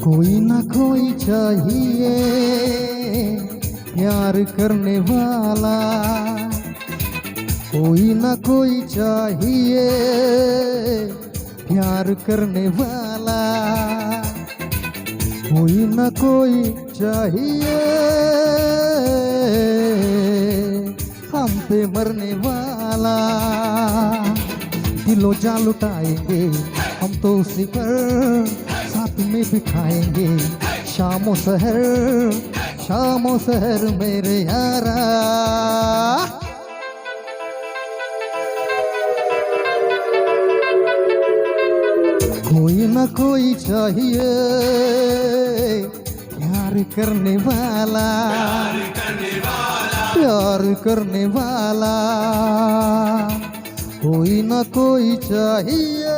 कोई ना कोई चाहिए प्यार करने वाला, कोई ना कोई चाहिए प्यार करने वाला, कोई ना कोई चाहिए हम पे मरने वाला। दिलो जान लुटाएंगे हम तो उसी पर साथ में बिठाएंगे शामों शहर मेरे यारा। कोई ना कोई चाहिए प्यार करने वाला, प्यार करने वाला, कोई ना कोई चाहिए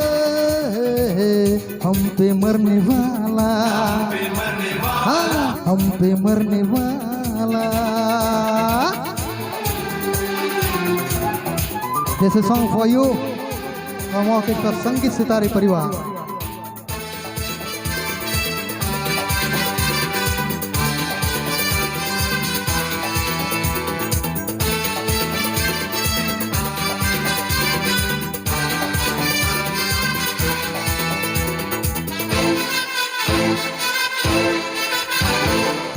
हम पे मरने वाला, हाँ हम पे मरने वाला। This is a song for you from Orchestra संगीत सितारे परिवार।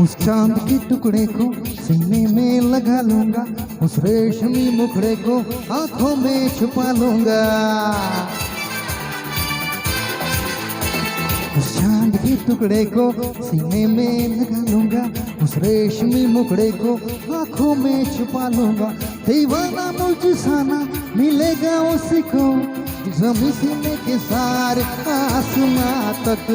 उस चांद के टुकड़े को सीने में लगा लूंगा, उस रेशमी मुखड़े को आंखों में छुपा लूंगा। उस चांद के टुकड़े को सीने में लगा लूंगा, उस रेशमी मुखड़े को आंखों में छुपा लूंगा। दीवाना मुझसाना मिलेगा उसी को जमीन से के सारे आसमां तक।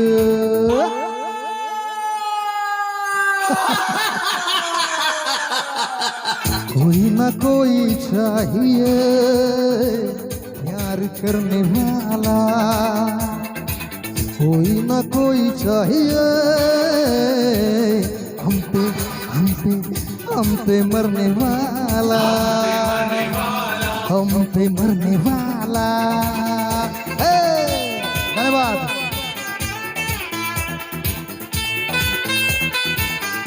कोई ना कोई चाहिए प्यार करने वाला, कोई ना कोई चाहिए हम पे मरने वाला, हम पे मरने वाला। धन्यवाद।